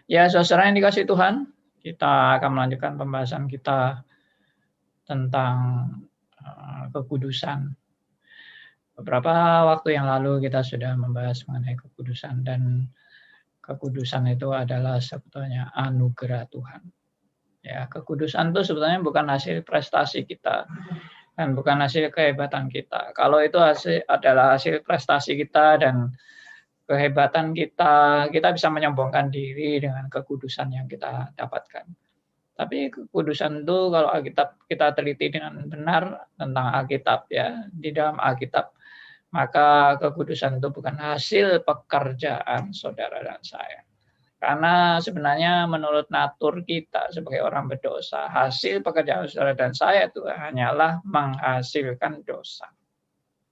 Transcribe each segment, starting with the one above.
Ya, saudara yang dikasihi Tuhan, kita akan melanjutkan pembahasan kita tentang kekudusan. Beberapa waktu yang lalu kita sudah membahas mengenai kekudusan, dan kekudusan itu adalah sebetulnya anugerah Tuhan. Ya, kekudusan itu sebetulnya bukan hasil prestasi kita dan bukan hasil kehebatan kita. Kalau itu adalah hasil prestasi kita dan kehebatan kita, kita bisa menyombongkan diri dengan kekudusan yang kita dapatkan. Tapi kekudusan itu kalau Alkitab kita teliti dengan benar tentang Alkitab, ya, di dalam Alkitab, maka kekudusan itu bukan hasil pekerjaan saudara dan saya. Karena sebenarnya menurut natur kita sebagai orang berdosa, hasil pekerjaan saudara dan saya itu hanyalah menghasilkan dosa.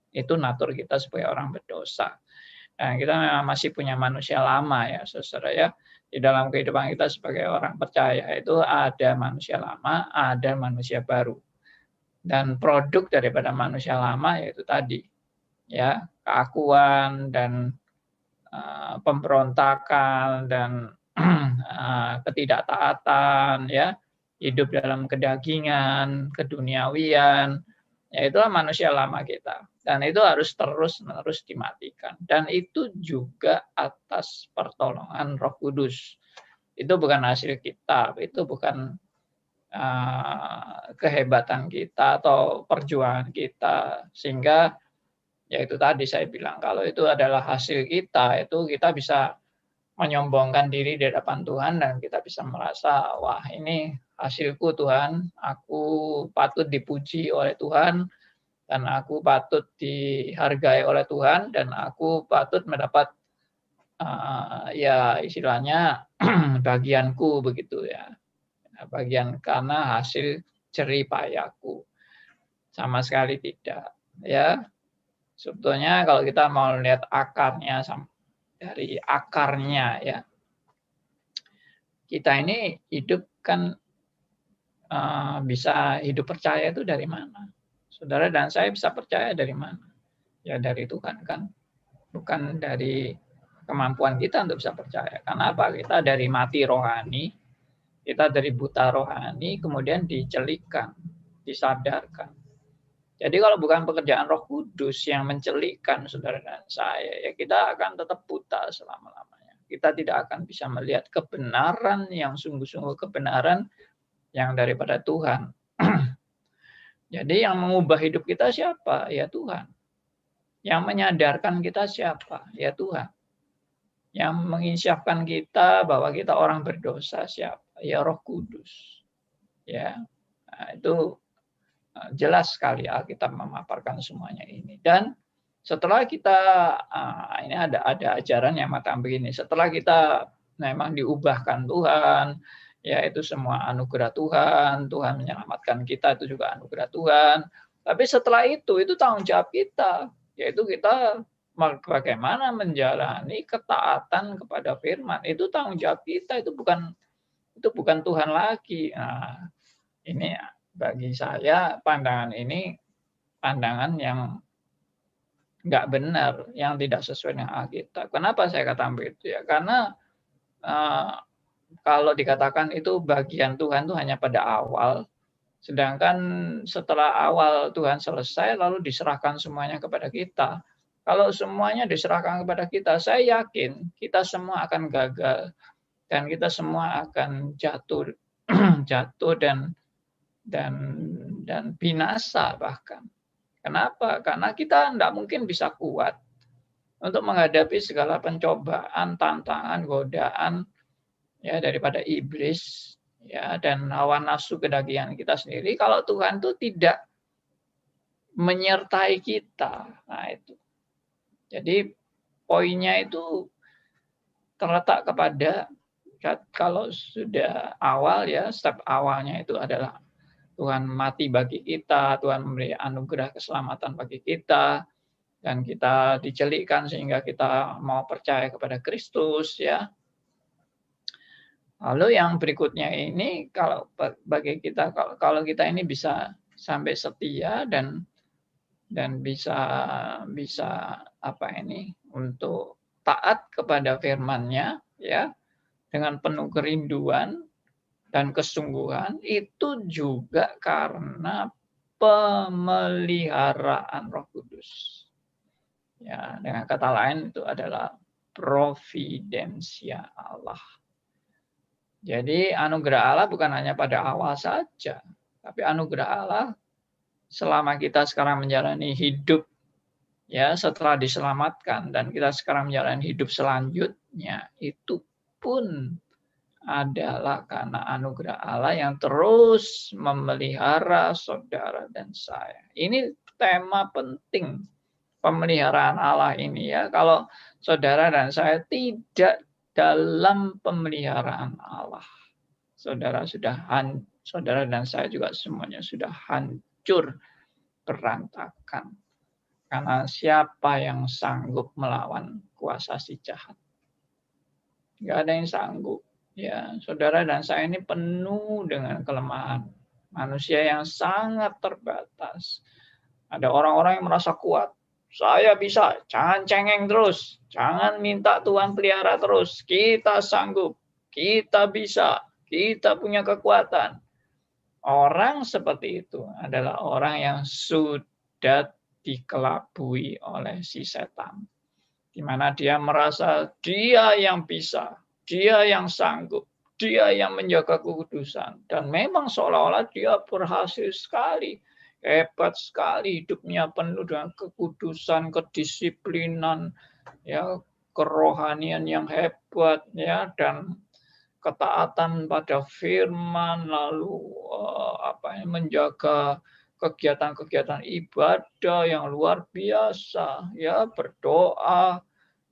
Itu natur kita sebagai orang berdosa. Dan kita memang masih punya manusia lama, ya saudara, ya. Di dalam kehidupan kita sebagai orang percaya itu ada manusia lama, ada manusia baru. Dan produk daripada manusia lama yaitu tadi, ya, keakuan dan pemberontakan dan ketidaktaatan, ya, hidup dalam kedagingan, keduniawian, ya itulah manusia lama kita. Dan itu harus terus-menerus dimatikan. Dan itu juga atas pertolongan Roh Kudus. Itu bukan hasil kita, itu bukan kehebatan kita atau perjuangan kita. Sehingga ya itu tadi saya bilang, kalau itu adalah hasil kita, itu kita bisa menyombongkan diri di hadapan Tuhan dan kita bisa merasa, wah ini hasilku Tuhan, aku patut dipuji oleh Tuhan, dan aku patut dihargai oleh Tuhan, dan aku patut mendapat ya istilahnya bagianku begitu, ya, bagian karena hasil jerih payahku. Sama sekali tidak, ya. Sebetulnya kalau kita mau lihat akarnya, dari akarnya, ya, kita ini hidup kan bisa hidup percaya itu dari mana? Saudara dan saya bisa percaya dari mana? Ya dari Tuhan kan, bukan dari kemampuan kita untuk bisa percaya. Karena apa? Kita dari mati rohani, kita dari buta rohani, kemudian dicelikkan, disadarkan. Jadi kalau bukan pekerjaan Roh Kudus yang mencelikkan saudara dan saya, ya kita akan tetap buta selama-lamanya. Kita tidak akan bisa melihat kebenaran yang sungguh-sungguh kebenaran yang daripada Tuhan. Jadi yang mengubah hidup kita siapa? Ya Tuhan. Yang menyadarkan kita siapa? Ya Tuhan. Yang menginsyafkan kita bahwa kita orang berdosa siapa? Ya Roh Kudus. Ya. Nah, itu jelas sekali Alkitab memaparkan semuanya ini. Dan setelah kita ini ada ajaran yang mengatakan begini, setelah kita memang diubahkan Tuhan, ya itu semua anugerah Tuhan, Tuhan menyelamatkan kita itu juga anugerah Tuhan. Tapi setelah itu tanggung jawab kita, yaitu kita bagaimana menjalani ketaatan kepada firman. Itu tanggung jawab kita, itu bukan Tuhan lagi. Nah, ini bagi saya pandangan ini pandangan yang nggak benar, yang tidak sesuai dengan Alkitab. Kenapa saya katakan begitu, ya? Karena kalau dikatakan itu bagian Tuhan itu hanya pada awal, sedangkan setelah awal Tuhan selesai lalu diserahkan semuanya kepada kita. Kalau semuanya diserahkan kepada kita, saya yakin kita semua akan gagal dan kita semua akan jatuh jatuh dan binasa bahkan. Kenapa? Karena kita tidak mungkin bisa kuat untuk menghadapi segala pencobaan, tantangan, godaan, ya daripada iblis, ya, dan hawa nafsu kedagingan kita sendiri kalau Tuhan itu tidak menyertai kita. Nah itu. Jadi poinnya itu terletak kepada kalau sudah awal, ya, step awalnya itu adalah Tuhan mati bagi kita, Tuhan memberi anugerah keselamatan bagi kita, dan kita dicelikkan sehingga kita mau percaya kepada Kristus, ya. Lalu yang berikutnya ini kalau bagi kita, kalau kita ini bisa sampai setia dan bisa apa ini untuk taat kepada firman-Nya, ya, dengan penuh kerinduan dan kesungguhan, itu juga karena pemeliharaan Roh Kudus. Ya, dengan kata lain itu adalah providensia Allah. Jadi anugerah Allah bukan hanya pada awal saja, tapi anugerah Allah selama kita sekarang menjalani hidup, ya, setelah diselamatkan dan kita sekarang menjalani hidup selanjutnya, itu pun adalah karena anugerah Allah yang terus memelihara saudara dan saya. Ini tema penting pemeliharaan Allah ini, ya. Kalau saudara dan saya tidak dalam pemeliharaan Allah, saudara dan saya juga semuanya sudah hancur berantakan. Karena siapa yang sanggup melawan kuasa si jahat? Nggak ada yang sanggup. Ya, saudara dan saya ini penuh dengan kelemahan. Manusia yang sangat terbatas. Ada orang-orang yang merasa kuat. Saya bisa, jangan cengeng terus. Jangan minta Tuhan pelihara terus. Kita sanggup, kita bisa, kita punya kekuatan. Orang seperti itu adalah orang yang sudah dikelabui oleh si setan. Di mana dia merasa dia yang bisa, dia yang sanggup, dia yang menjaga kekudusan. Dan memang seolah-olah dia berhasil sekali, hebat sekali, hidupnya penuh dengan kekudusan, kedisiplinan, ya, kerohanian yang hebat, ya, dan ketaatan pada firman, lalu menjaga kegiatan-kegiatan ibadah yang luar biasa, ya, berdoa,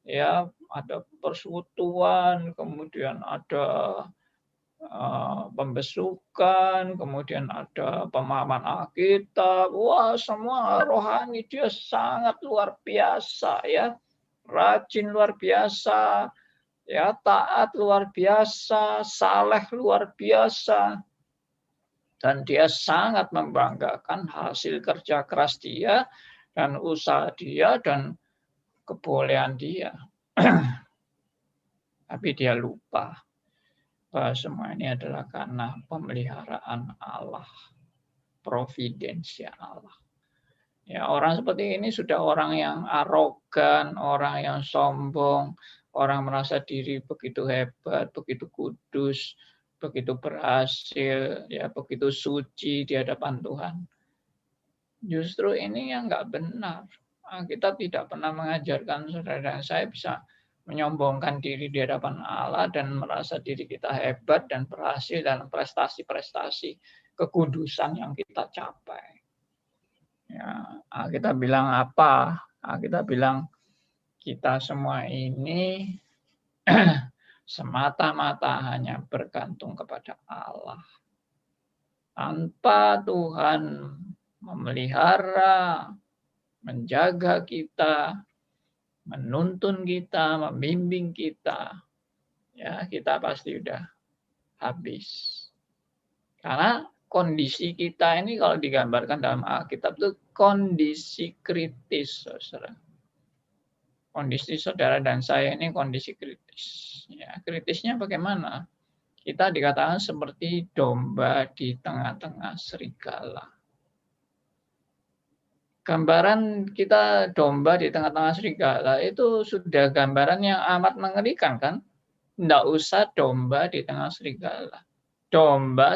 ya, ada persekutuan, kemudian ada pembesukan, kemudian ada pemahaman Alkitab. Wah, semua rohani dia sangat luar biasa, ya, rajin luar biasa, ya, taat luar biasa, saleh luar biasa. Dan dia sangat membanggakan hasil kerja keras dia dan usaha dia dan kebolehan dia. Tapi dia lupa bahwa semua ini adalah karena pemeliharaan Allah, providensia Allah. Ya, orang seperti ini sudah orang yang arogan, orang yang sombong, orang merasa diri begitu hebat, begitu kudus, begitu berhasil, ya, begitu suci di hadapan Tuhan. Justru ini yang nggak benar. Kita tidak pernah mengajarkan saudara dan saya bisa menyombongkan diri di hadapan Allah dan merasa diri kita hebat dan berhasil dalam prestasi-prestasi kekudusan yang kita capai. Ya, kita bilang apa? Kita bilang kita semua ini semata-mata hanya bergantung kepada Allah. Tanpa Tuhan memelihara, menjaga kita, menuntun kita, membimbing kita, ya, kita pasti udah habis. Karena kondisi kita ini kalau digambarkan dalam Alkitab itu kondisi kritis, saudara. Kondisi saudara dan saya ini kondisi kritis. Ya, kritisnya bagaimana? Kita dikatakan seperti domba di tengah-tengah serigala. Gambaran kita domba di tengah-tengah serigala itu sudah gambaran yang amat mengerikan, kan? Tidak usah domba di tengah serigala.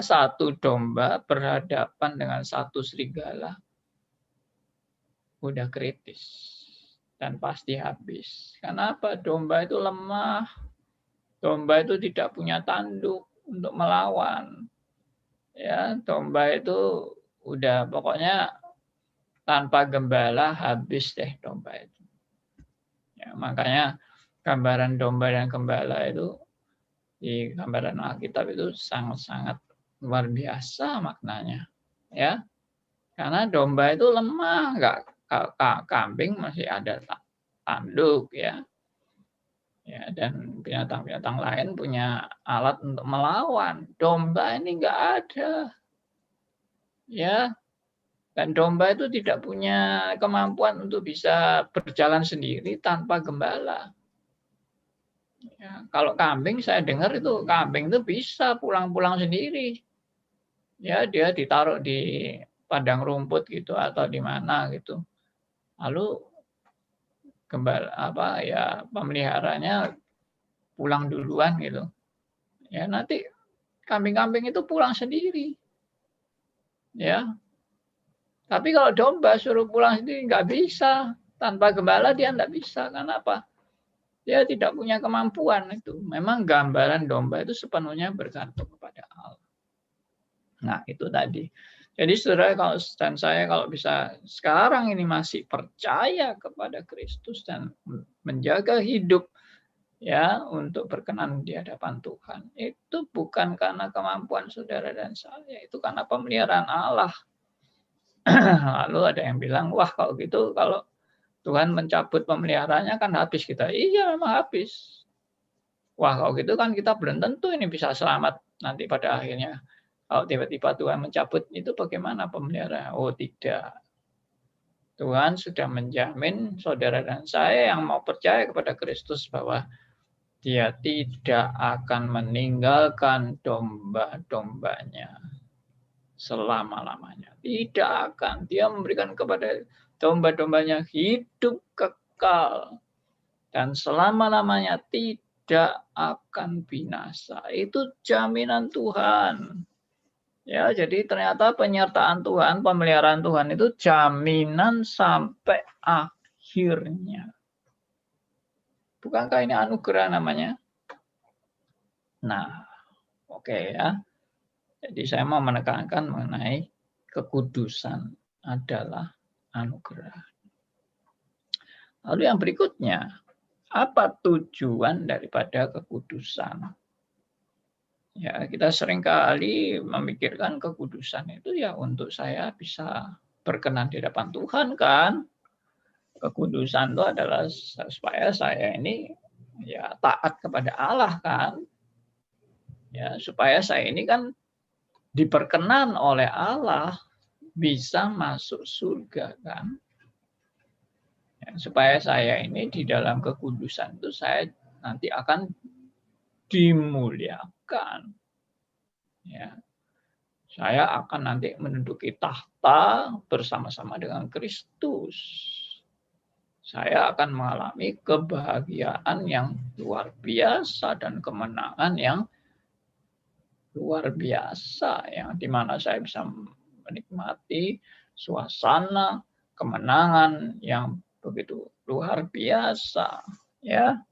Satu domba berhadapan dengan satu serigala. Udah kritis. Dan pasti habis. Kenapa? Domba itu lemah. Domba itu tidak punya tanduk untuk melawan. Ya, domba itu udah pokoknya tanpa gembala habis deh domba itu. Ya, makanya gambaran domba dan gembala itu di gambaran Alkitab itu sangat-sangat luar biasa maknanya. Ya, karena domba itu lemah, nggak, kambing masih ada tanduk, ya. Ya, dan binatang-binatang lain punya alat untuk melawan. Domba ini nggak ada. Ya, dan domba itu tidak punya kemampuan untuk bisa berjalan sendiri tanpa gembala. Ya, kalau kambing saya dengar itu kambing itu bisa pulang-pulang sendiri. Ya, dia ditaruh di padang rumput gitu atau di mana gitu. Lalu pemeliharanya pulang duluan gitu. Ya, nanti kambing-kambing itu pulang sendiri. Ya. Tapi kalau domba suruh pulang sendiri nggak bisa. Tanpa gembala dia nggak bisa. Kenapa? Dia tidak punya kemampuan itu. Memang gambaran domba itu sepenuhnya bergantung kepada Allah. Nah, itu tadi. Jadi saudara dan saya kalau bisa sekarang ini masih percaya kepada Kristus dan menjaga hidup ya untuk berkenan di hadapan Tuhan. Itu bukan karena kemampuan saudara dan saya, itu karena pemeliharaan Allah. Lalu ada yang bilang, wah kalau gitu kalau Tuhan mencabut pemeliharaannya kan habis kita. Iya memang habis. Wah kalau gitu kan kita belum tentu ini bisa selamat nanti pada akhirnya. Kalau tiba-tiba Tuhan mencabut itu bagaimana pemeliharaan? Oh tidak. Tuhan sudah menjamin saudara dan saya yang mau percaya kepada Kristus bahwa dia tidak akan meninggalkan domba-dombanya selama-lamanya. Tidak akan. Dia memberikan kepada domba-dombanya hidup kekal. Dan selama-lamanya tidak akan binasa. Itu jaminan Tuhan. Ya, jadi ternyata penyertaan Tuhan, pemeliharaan Tuhan itu jaminan sampai akhirnya. Bukankah ini anugerah namanya? Nah, oke ya. Jadi saya mau menekankan mengenai kekudusan adalah anugerah. Lalu yang berikutnya, apa tujuan daripada kekudusan? Ya, kita seringkali memikirkan kekudusan itu ya untuk saya bisa berkenan di hadapan Tuhan kan. Kekudusan itu adalah supaya saya ini ya taat kepada Allah kan. Ya, supaya saya ini kan diperkenan oleh Allah bisa masuk surga kan. Ya, supaya saya ini di dalam kekudusan itu saya nanti akan dimuliakan. Ya, saya akan nanti menduduki tahta bersama-sama dengan Kristus. Saya akan mengalami kebahagiaan yang luar biasa dan kemenangan yang luar biasa, yang dimana saya bisa menikmati suasana kemenangan yang begitu luar biasa. Ya,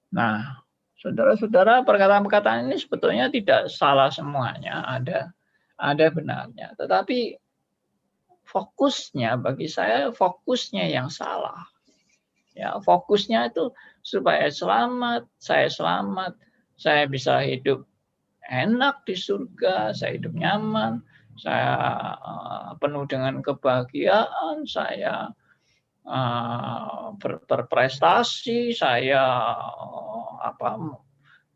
nah, saudara-saudara, perkataan-perkataan ini sebetulnya tidak salah semuanya, ada benarnya, tetapi fokusnya bagi saya fokusnya yang salah. Ya, fokusnya itu supaya selamat, saya bisa hidup enak di surga, saya hidup nyaman, saya penuh dengan kebahagiaan, saya berprestasi, saya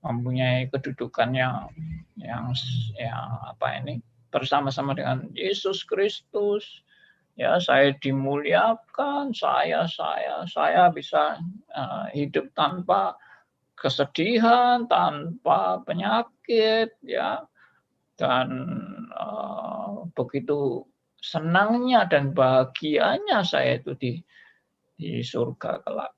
mempunyai kedudukan yang bersama-sama dengan Yesus Kristus. Ya, saya dimuliakan, saya bisa hidup tanpa kesedihan, tanpa penyakit, ya, dan begitu senangnya dan bahagianya saya itu di surga kelak.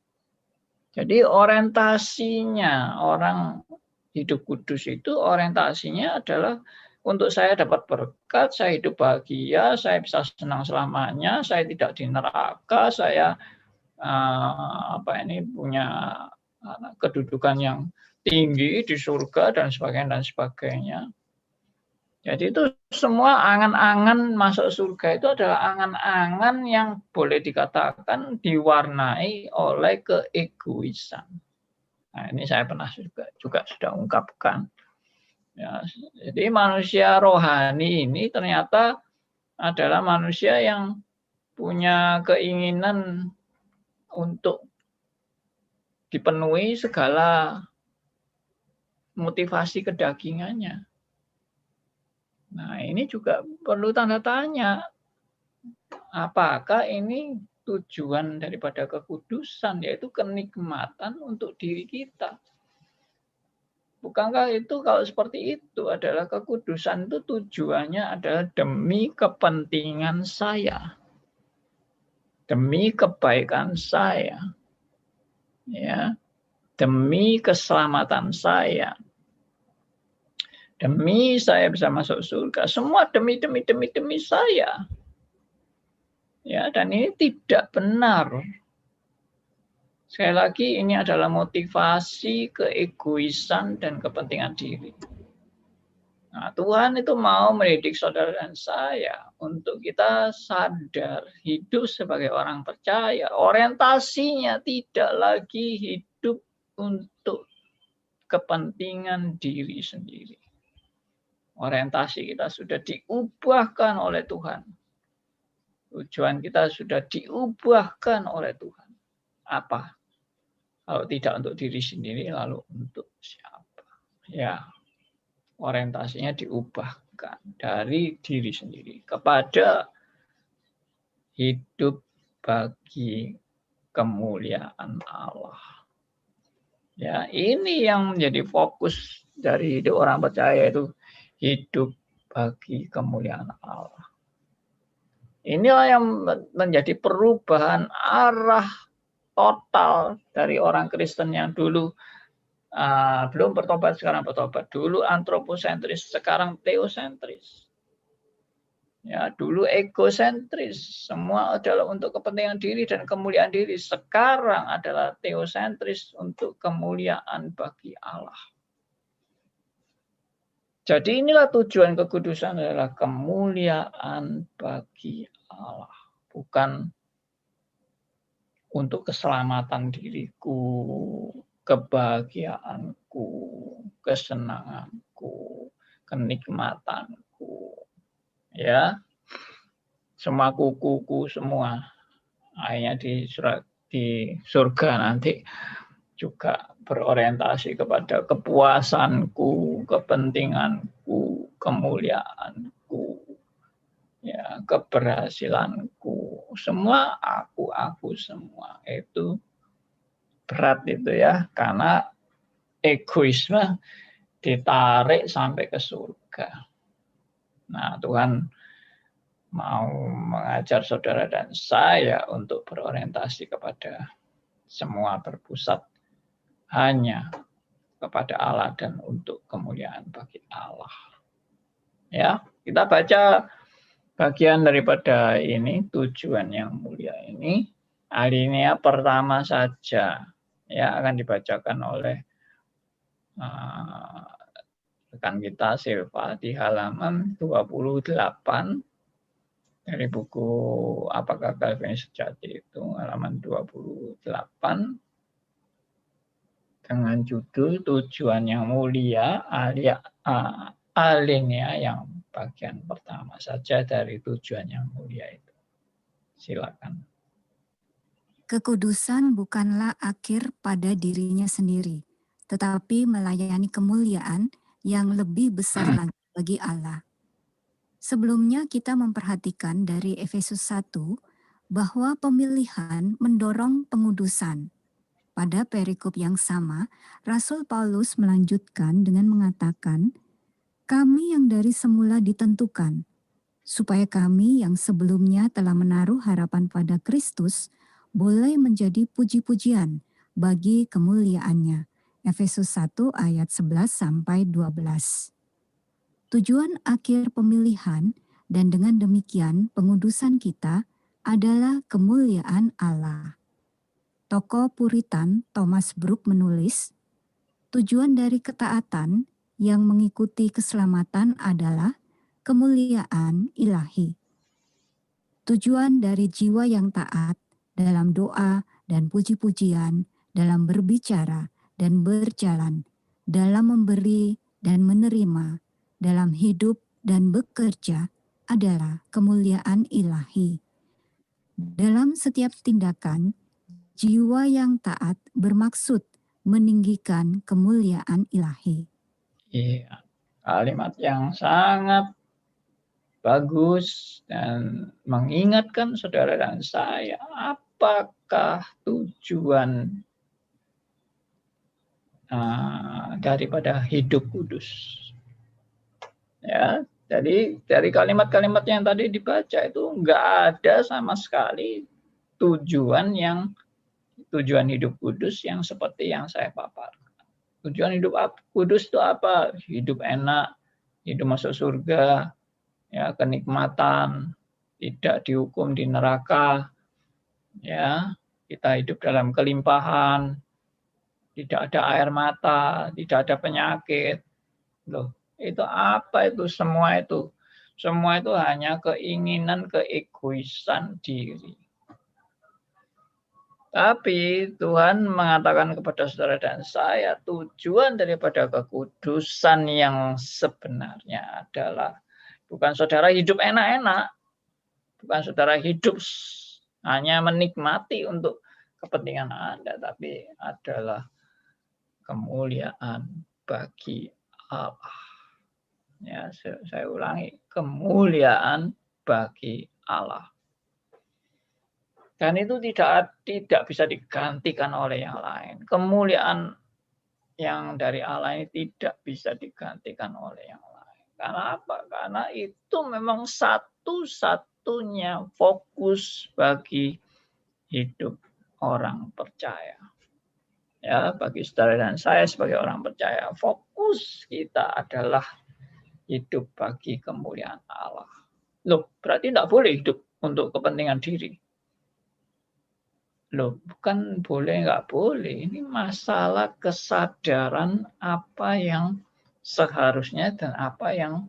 Jadi orientasinya orang hidup kudus itu orientasinya adalah untuk saya dapat berkat, saya hidup bahagia, saya bisa senang selamanya, saya tidak di neraka, saya punya kedudukan yang tinggi di surga dan sebagainya. Jadi itu semua angan-angan masuk surga itu adalah angan-angan yang boleh dikatakan diwarnai oleh keegoisan. Nah, ini saya pernah juga sudah ungkapkan. Ya, jadi manusia rohani ini ternyata adalah manusia yang punya keinginan untuk dipenuhi segala motivasi kedagingannya. Nah, ini juga perlu tanda tanya. Apakah ini tujuan daripada kekudusan, yaitu kenikmatan untuk diri kita? Bukankah itu kalau seperti itu adalah kekudusan itu tujuannya adalah demi kepentingan saya, demi kebaikan saya, ya, demi keselamatan saya, demi saya bisa masuk surga, semua demi saya. Ya, dan ini tidak benar. Sekali lagi ini adalah motivasi keegoisan dan kepentingan diri. Nah, Tuhan itu mau mendidik saudara dan saya untuk kita sadar hidup sebagai orang percaya. Orientasinya tidak lagi hidup untuk kepentingan diri sendiri. Orientasi kita sudah diubahkan oleh Tuhan. Tujuan kita sudah diubahkan oleh Tuhan. Apa? Kalau tidak untuk diri sendiri, lalu untuk siapa? Ya, orientasinya diubahkan dari diri sendiri kepada hidup bagi kemuliaan Allah. Ya, ini yang menjadi fokus dari hidup orang percaya, itu hidup bagi kemuliaan Allah. Inilah yang menjadi perubahan arah total dari orang Kristen yang dulu belum bertobat, sekarang bertobat. Dulu antroposentris, sekarang teosentris. Ya, dulu egosentris, semua adalah untuk kepentingan diri dan kemuliaan diri. Sekarang adalah teosentris, untuk kemuliaan bagi Allah. Jadi inilah tujuan kekudusan, adalah kemuliaan bagi Allah, bukan untuk keselamatan diriku, kebahagiaanku, kesenanganku, kenikmatanku. Ya, semua kukuku semua akhirnya di surga nanti juga berorientasi kepada kepuasanku, kepentinganku, kemuliaanku, ya, keberhasilanku, semua aku semua. Itu berat itu ya, karena egoisme ditarik sampai ke surga. Nah, Tuhan mau mengajar saudara dan saya untuk berorientasi kepada semua berpusat hanya kepada Allah dan untuk kemuliaan bagi Allah. Ya, kita baca bagian daripada ini, tujuan yang mulia ini, alinea pertama saja, ya, akan dibacakan oleh rekan kita Silva di halaman 28 dari buku Apakah Calvin Sejati, itu halaman 28 dengan judul Tujuan yang Mulia, alinea yang bagian pertama saja dari tujuan yang mulia itu. Silakan. Kekudusan bukanlah akhir pada dirinya sendiri, tetapi melayani kemuliaan yang lebih besar lagi bagi Allah. Sebelumnya kita memperhatikan dari Efesus 1 bahwa pemilihan mendorong pengudusan. Pada perikop yang sama, Rasul Paulus melanjutkan dengan mengatakan, kami yang dari semula ditentukan, supaya kami yang sebelumnya telah menaruh harapan pada Kristus, boleh menjadi puji-pujian bagi kemuliaannya. Efesus 1 ayat 11-12. Tujuan akhir pemilihan dan dengan demikian pengudusan kita adalah kemuliaan Allah. Tokoh Puritan Thomas Brooke menulis, tujuan dari ketaatan yang mengikuti keselamatan adalah kemuliaan ilahi. Tujuan dari jiwa yang taat dalam doa dan puji-pujian, dalam berbicara dan berjalan, dalam memberi dan menerima, dalam hidup dan bekerja adalah kemuliaan ilahi. Dalam setiap tindakan, jiwa yang taat bermaksud meninggikan kemuliaan ilahi. Iya, kalimat yang sangat bagus dan mengingatkan saudara dan saya, apakah tujuan daripada hidup kudus. Ya, jadi dari kalimat-kalimat yang tadi dibaca itu nggak ada sama sekali tujuan hidup kudus yang seperti yang saya paparkan. Tujuan hidup kudus itu apa? Hidup enak, hidup masuk surga, ya, kenikmatan, tidak dihukum di neraka, ya, kita hidup dalam kelimpahan, tidak ada air mata, tidak ada penyakit. Loh, itu apa itu? Semua itu hanya keinginan keegoisan diri. Tapi Tuhan mengatakan kepada saudara dan saya, tujuan daripada kekudusan yang sebenarnya adalah bukan saudara hidup enak-enak, bukan saudara hidup hanya menikmati untuk kepentingan Anda, tapi adalah kemuliaan bagi Allah. Ya, saya ulangi, kemuliaan bagi Allah. Dan itu tidak bisa digantikan oleh yang lain. Kemuliaan yang dari Allah ini tidak bisa digantikan oleh yang lain. Karena apa? Karena itu memang satu-satunya fokus bagi hidup orang percaya. Ya, bagi saudara dan saya sebagai orang percaya, fokus kita adalah hidup bagi kemuliaan Allah. Loh, berarti tidak boleh hidup untuk kepentingan diri. Loh, bukan boleh, nggak boleh. Ini masalah kesadaran apa yang seharusnya dan apa yang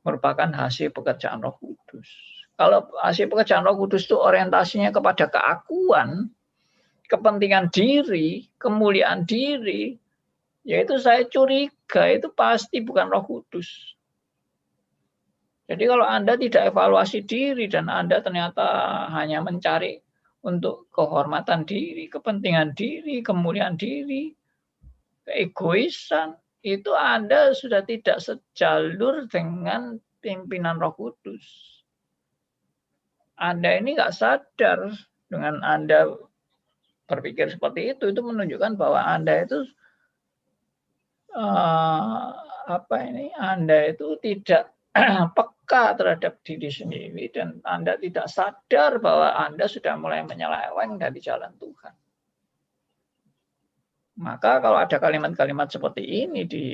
merupakan hasil pekerjaan Roh Kudus. Kalau hasil pekerjaan Roh Kudus itu orientasinya kepada keakuan, kepentingan diri, kemuliaan diri, yaitu saya curiga itu pasti bukan Roh Kudus. Jadi kalau Anda tidak evaluasi diri dan Anda ternyata hanya mencari untuk kehormatan diri, kepentingan diri, kemuliaan diri, keegoisan, itu Anda sudah tidak sejalur dengan pimpinan Roh Kudus. Anda ini nggak sadar dengan Anda berpikir seperti itu menunjukkan bahwa Anda itu Anda itu tidak peka terhadap diri sendiri dan Anda tidak sadar bahwa Anda sudah mulai menyeleweng dari jalan Tuhan. Maka kalau ada kalimat-kalimat seperti ini di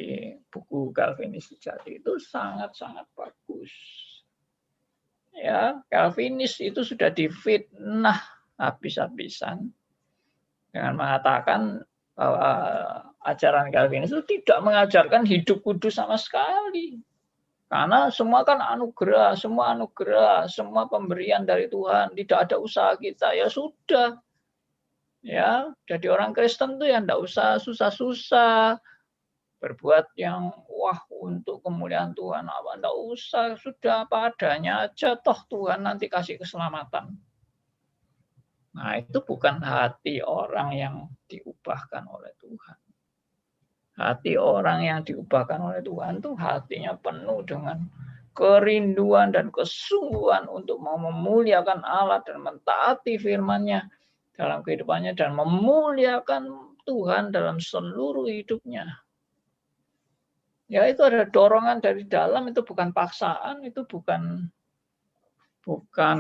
buku Calvinis Sejati itu sangat-sangat bagus. Ya, Calvinis itu sudah difitnah habis-habisan dengan mengatakan bahwa ajaran Calvinis itu tidak mengajarkan hidup kudus sama sekali. Karena semua kan anugerah, semua pemberian dari Tuhan, tidak ada usaha kita, ya sudah. Ya, jadi orang Kristen tuh ya enggak usah susah-susah berbuat yang wah untuk kemuliaan Tuhan apa enggak usah, sudah apa adanya aja toh Tuhan nanti kasih keselamatan. Nah, itu bukan hati orang yang diubahkan oleh Tuhan. Hati orang yang diubahkan oleh Tuhan tuh hatinya penuh dengan kerinduan dan kesungguhan untuk mau memuliakan Allah dan mentaati firman-Nya dalam kehidupannya dan memuliakan Tuhan dalam seluruh hidupnya. Ya itu ada dorongan dari dalam, itu bukan paksaan, itu bukan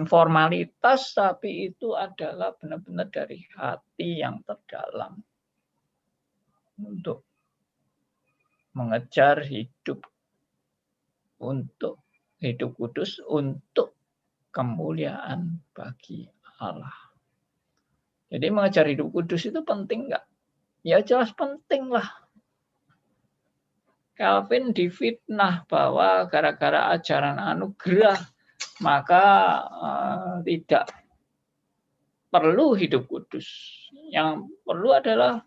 formalitas, tapi itu adalah benar-benar dari hati yang terdalam untuk mengejar hidup untuk hidup kudus untuk kemuliaan bagi Allah. Jadi mengejar hidup kudus itu penting nggak? Ya jelas penting lah. Calvin difitnah bahwa gara-gara ajaran anugerah maka tidak perlu hidup kudus. Yang perlu adalah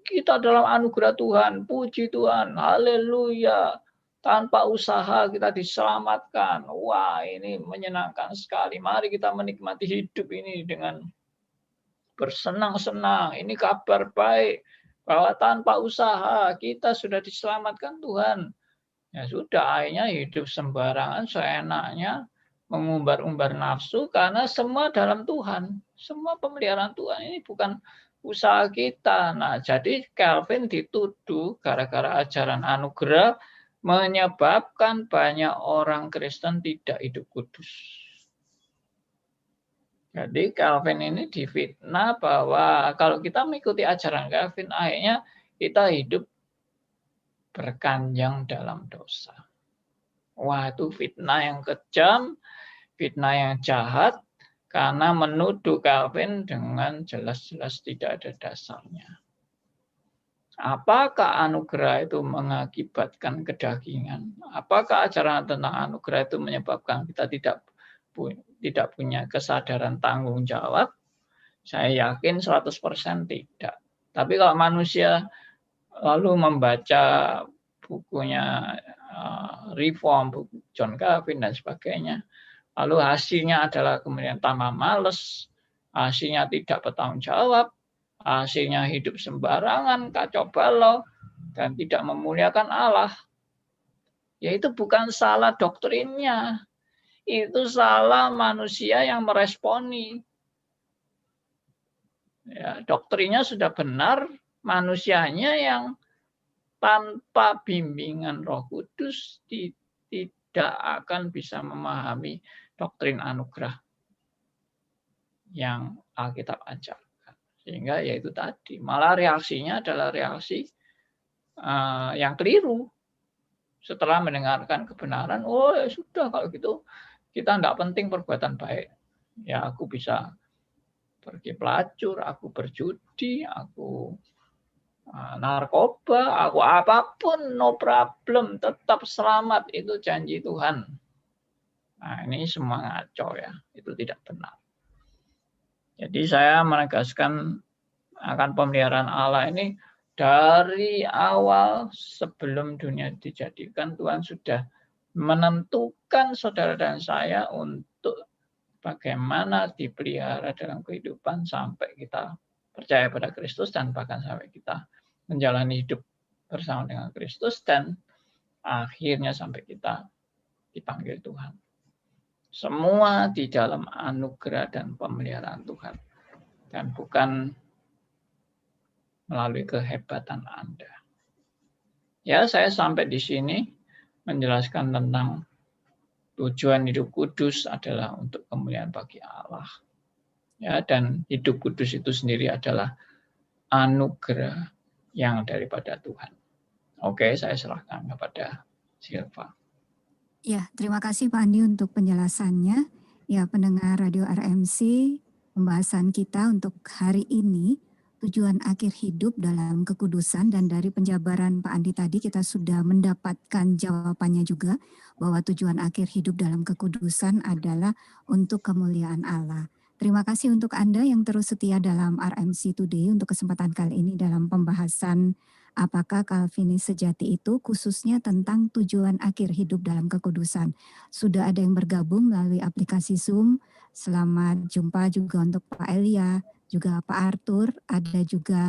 kita dalam anugerah Tuhan, puji Tuhan, haleluya. Tanpa usaha kita diselamatkan. Wah, ini menyenangkan sekali. Mari kita menikmati hidup ini dengan bersenang-senang. Ini kabar baik bahwa tanpa usaha kita sudah diselamatkan Tuhan. Ya sudah, akhirnya hidup sembarangan, seenaknya, mengumbar-umbar nafsu karena semua dalam Tuhan. Semua pemeliharaan Tuhan ini bukan usaha kita. Nah, jadi Calvin dituduh gara-gara ajaran anugerah menyebabkan banyak orang Kristen tidak hidup kudus. Jadi Calvin ini difitnah bahwa kalau kita mengikuti ajaran Calvin, akhirnya kita hidup berkanjang dalam dosa. Wah, itu fitnah yang kejam, fitnah yang jahat, karena menuduh Calvin dengan jelas-jelas tidak ada dasarnya. Apakah anugerah itu mengakibatkan kedagingan? Apakah ajaran tentang anugerah itu menyebabkan kita tidak punya kesadaran tanggung jawab? Saya yakin 100% tidak. Tapi kalau manusia lalu membaca bukunya Reform, buku John Calvin dan sebagainya, lalu hasilnya adalah kemudian tambah males, hasilnya tidak bertanggung jawab, hasilnya hidup sembarangan, kacau balau, dan tidak memuliakan Allah. Ya itu bukan salah doktrinnya, itu salah manusia yang meresponi. Ya, doktrinnya sudah benar, manusianya yang tanpa bimbingan Roh Kudus tidak akan bisa memahami doktrin anugerah yang Alkitab ajarkan. Sehingga yaitu tadi, malah reaksinya adalah reaksi yang keliru. Setelah mendengarkan kebenaran, oh ya sudah kalau gitu kita tidak penting perbuatan baik. Ya aku bisa pergi pelacur, aku berjudi, aku narkoba, aku apapun, no problem, tetap selamat, itu janji Tuhan. Nah ini semua ngaco ya, itu tidak benar. Jadi saya menegaskan akan pemeliharaan Allah ini dari awal sebelum dunia dijadikan, Tuhan sudah menentukan saudara dan saya untuk bagaimana dipelihara dalam kehidupan sampai kita percaya pada Kristus dan bahkan sampai kita menjalani hidup bersama dengan Kristus dan akhirnya sampai kita dipanggil Tuhan. Semua di dalam anugerah dan pemeliharaan Tuhan dan bukan melalui kehebatan Anda. Ya, saya sampai di sini menjelaskan tentang tujuan hidup kudus adalah untuk kemuliaan bagi Allah. Ya, dan hidup kudus itu sendiri adalah anugerah yang daripada Tuhan. Oke, saya serahkan kepada Silva. Ya, terima kasih Pak Andi untuk penjelasannya. Ya, pendengar Radio RMC, pembahasan kita untuk hari ini, tujuan akhir hidup dalam kekudusan, dan dari penjabaran Pak Andi tadi kita sudah mendapatkan jawabannya juga, bahwa tujuan akhir hidup dalam kekudusan adalah untuk kemuliaan Allah. Terima kasih untuk Anda yang terus setia dalam RMC Today untuk kesempatan kali ini dalam pembahasan apakah Calvinis sejati itu, khususnya tentang tujuan akhir hidup dalam kekudusan. Sudah ada yang bergabung melalui aplikasi Zoom. Selamat jumpa juga untuk Pak Elia, juga Pak Arthur, ada juga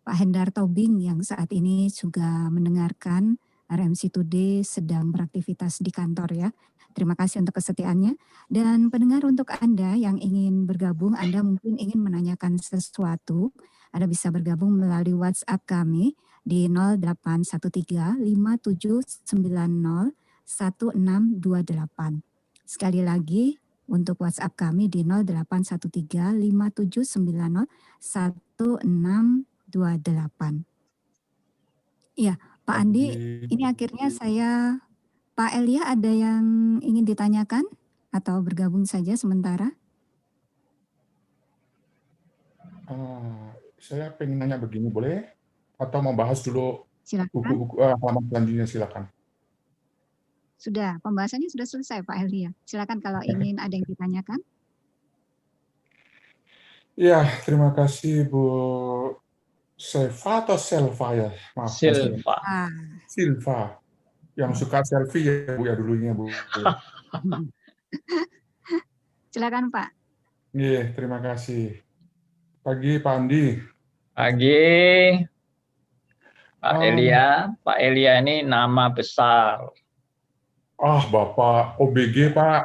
Pak Hendar Tobing yang saat ini juga mendengarkan RMC Today sedang beraktivitas di kantor ya. Terima kasih untuk kesetiaannya. Dan pendengar, untuk Anda yang ingin bergabung, Anda mungkin ingin menanyakan sesuatu, Anda bisa bergabung melalui WhatsApp kami di 0813 5790 1628. Sekali lagi untuk WhatsApp kami di 0813 5790 1628. Iya, Pak Andi, ini akhirnya saya, Pak Elia, ada yang ingin ditanyakan atau bergabung saja sementara? Saya pengen nanya begini, boleh? Atau mau bahas dulu Silakan. buku-buku halaman selanjutnya, silakan. Sudah, pembahasannya sudah selesai Pak Elia. Silakan kalau ingin ada yang ditanyakan. Ya, terima kasih Bu Seva atau Selva ya? Maaf. Silva. Silva. Yang suka selfie ya Bu ya dulunya Bu. Silakan Pak. Iya, terima kasih. Pagi Pak Andi. Pagi Pak Elia. Pak Elia ini nama besar. Bapak OBG Pak.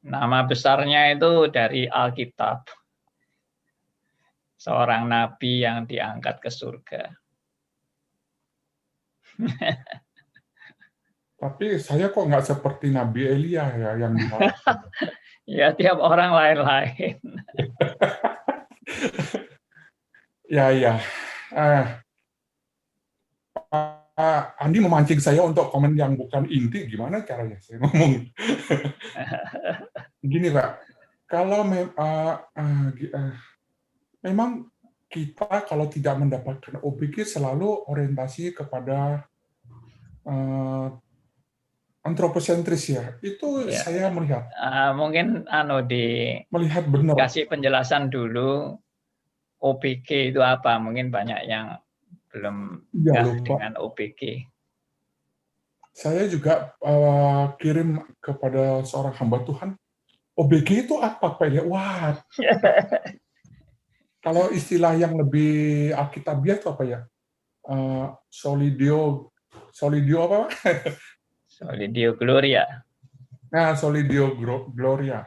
Nama besarnya itu dari Alkitab. seorang nabi yang diangkat ke surga. Tapi saya kok nggak seperti Nabi Elia ya yang diharapkan. Ya, tiap orang lain-lain. Ya. Andi memancing saya untuk komen yang bukan inti, gimana caranya saya ngomong? Gini Pak, kalau memang kita kalau tidak mendapatkan OPG selalu orientasi kepada antroposentris ya, itu Ya. saya melihat. Mungkin Melihat benar. dikasih penjelasan dulu OPG itu apa, mungkin banyak yang belum dengan OPG. Saya juga kirim kepada seorang hamba Tuhan, OBG itu apa Pak? Wah, kalau istilah yang lebih alkitabiah itu apa ya? Solidio apa? Solidio Gloria. Nah, Solidio Gloria.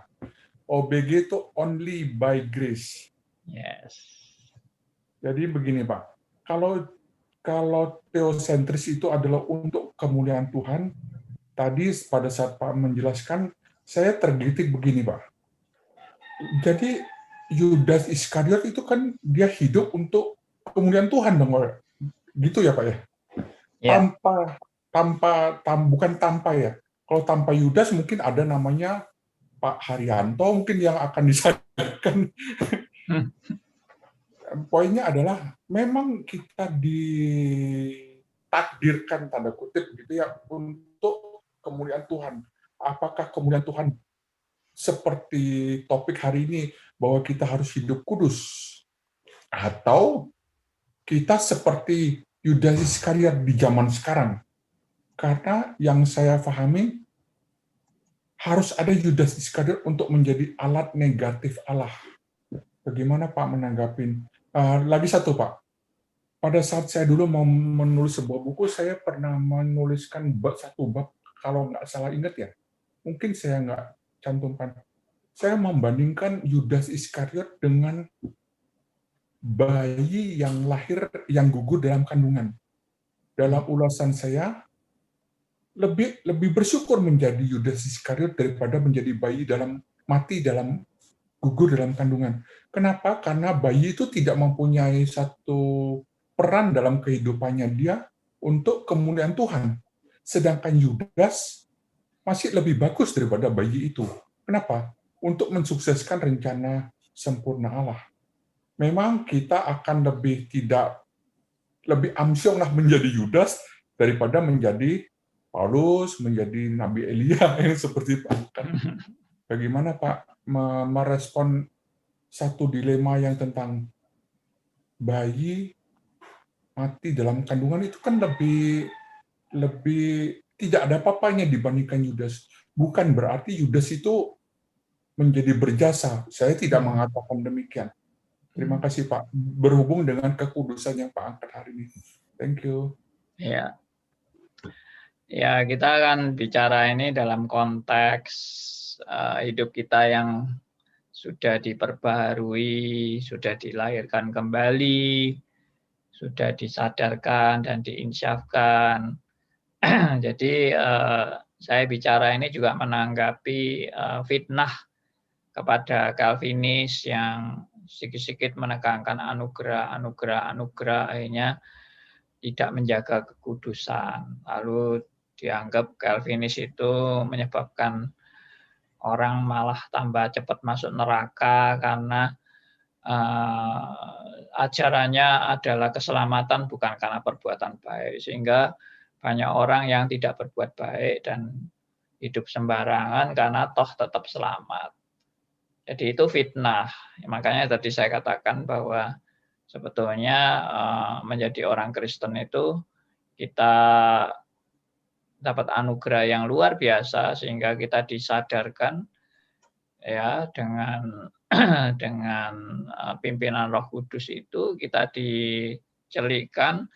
OBG itu only by grace. Yes. Jadi begini Pak, kalau teosentris itu adalah untuk kemuliaan Tuhan, tadi pada saat Pak menjelaskan, saya tergelitik begini Pak. Jadi Yudas Iskariot itu kan dia hidup untuk kemuliaan Tuhan dong, gitu ya Pak ya? Bukan tanpa ya. Kalau tanpa Yudas mungkin ada namanya Pak Haryanto mungkin yang akan disadarkan. Poinnya adalah memang kita ditakdirkan tanda kutip gitu ya untuk kemuliaan Tuhan. Apakah kemuliaan Tuhan seperti topik hari ini bahwa kita harus hidup kudus, atau kita seperti Yudas Iskariot di zaman sekarang? Karena yang saya pahami harus ada Yudas Iskariot untuk menjadi alat negatif Allah. Bagaimana Pak menanggapin? Lagi satu Pak, pada saat saya dulu mau menulis sebuah buku, saya pernah menuliskan satu bab, kalau nggak salah ingat ya, mungkin saya nggak cantumkan. Saya membandingkan Yudas Iskariot dengan bayi yang lahir, yang gugur dalam kandungan. Dalam ulasan saya, lebih bersyukur menjadi Yudas Iskariot daripada menjadi bayi mati dalam gugur dalam kandungan. Kenapa? Karena bayi itu tidak mempunyai satu peran dalam kehidupannya dia untuk kemuliaan Tuhan. Sedangkan Yudas masih lebih bagus daripada bayi itu. Kenapa? Untuk mensukseskan rencana sempurna Allah. Memang kita akan lebih amsyong lah menjadi Yudas daripada menjadi Paulus, menjadi Nabi Elia yang seperti Pak. Bagaimana Pak merespon satu dilema yang tentang bayi mati dalam kandungan itu kan lebih tidak ada apa-apanya dibandingkan Yudas. Bukan berarti Yudas itu menjadi berjasa. Saya tidak mengatakan demikian. Terima kasih Pak. Berhubung dengan kekudusan yang Pak angkat hari ini. Thank you. Ya. Ya, kita akan bicara ini dalam konteks hidup kita yang sudah diperbaharui, sudah dilahirkan kembali, sudah disadarkan dan diinsyafkan. Jadi saya bicara ini juga menanggapi fitnah kepada Calvinis yang sedikit-sedikit menekankan anugerah, akhirnya tidak menjaga kekudusan. Lalu dianggap Calvinis itu menyebabkan orang malah tambah cepat masuk neraka karena ajarannya adalah keselamatan bukan karena perbuatan baik, sehingga banyak orang yang tidak berbuat baik dan hidup sembarangan karena toh tetap selamat. Jadi itu fitnah. Makanya tadi saya katakan bahwa sebetulnya menjadi orang Kristen itu kita dapat anugerah yang luar biasa sehingga kita disadarkan ya dengan pimpinan Roh Kudus itu kita dicelikkan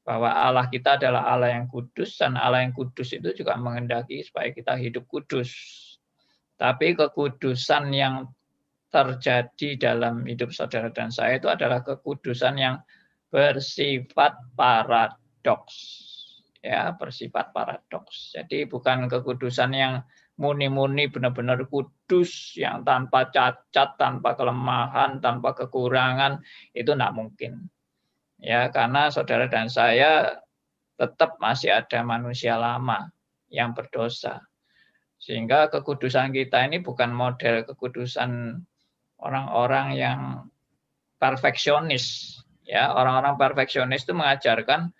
bahwa Allah kita adalah Allah yang kudus dan Allah yang kudus itu juga menghendaki supaya kita hidup kudus. Tapi kekudusan yang terjadi dalam hidup saudara dan saya itu adalah kekudusan yang bersifat paradoks. Ya, bersifat paradoks. Jadi bukan kekudusan yang murni-murni benar-benar kudus, yang tanpa cacat, tanpa kelemahan, tanpa kekurangan, itu tidak mungkin. Ya, karena saudara dan saya tetap masih ada manusia lama yang berdosa. Sehingga kekudusan kita ini bukan model kekudusan orang-orang yang perfeksionis. Ya, orang-orang perfeksionis itu mengajarkan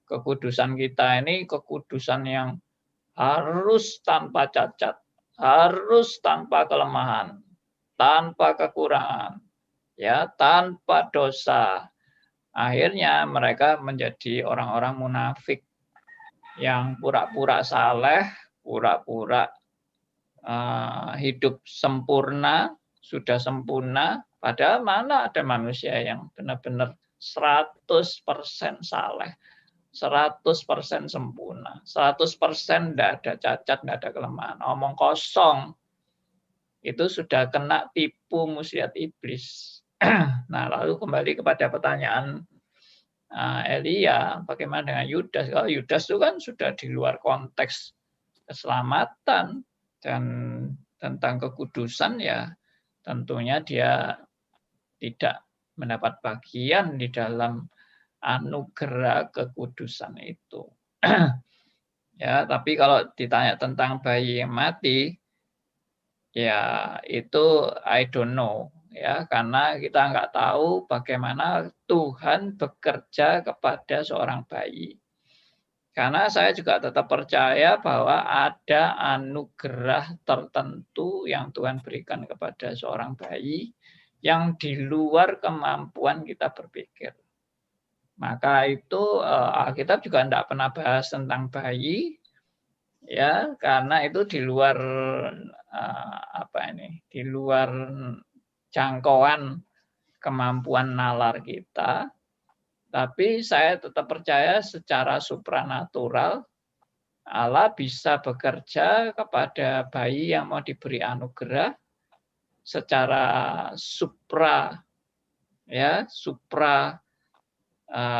kekudusan kita ini kekudusan yang harus tanpa cacat, harus tanpa kelemahan, tanpa kekurangan, ya, tanpa dosa. Akhirnya mereka menjadi orang-orang munafik yang pura-pura saleh, pura-pura hidup sempurna, sudah sempurna, padahal mana ada manusia yang benar-benar 100% saleh, 100% sempurna, 100% tidak ada cacat, tidak ada kelemahan, omong kosong. Itu sudah kena tipu muslihat iblis. Nah, lalu kembali kepada pertanyaan Elia, bagaimana dengan Yudas? Kalau Yudas itu kan sudah di luar konteks keselamatan dan tentang kekudusan, ya tentunya dia tidak mendapat bagian di dalam anugerah kekudusan itu. Ya, tapi kalau ditanya tentang bayi yang mati, ya itu I don't know. Ya, karena kita nggak tahu bagaimana Tuhan bekerja kepada seorang bayi. Karena saya juga tetap percaya bahwa ada anugerah tertentu yang Tuhan berikan kepada seorang bayi yang di luar kemampuan kita berpikir. Maka itu Alkitab juga tidak pernah bahas tentang bayi, ya, karena itu di luar di luar jangkauan kemampuan nalar kita. Tapi saya tetap percaya secara supranatural Allah bisa bekerja kepada bayi yang mau diberi anugerah secara supra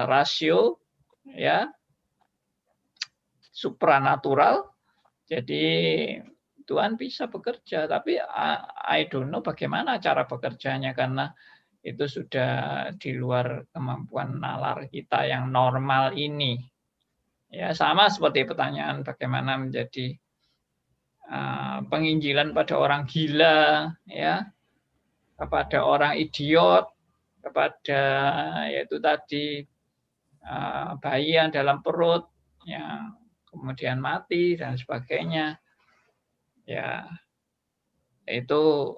rasio, ya, supranatural. Jadi Tuhan bisa bekerja, tapi I don't know bagaimana cara bekerjanya karena itu sudah di luar kemampuan nalar kita yang normal ini. Ya, sama seperti pertanyaan bagaimana menjadi penginjilan pada orang gila, ya, kepada orang idiot, kepada yaitu tadi bayi yang dalam perut yang kemudian mati dan sebagainya. Ya, itu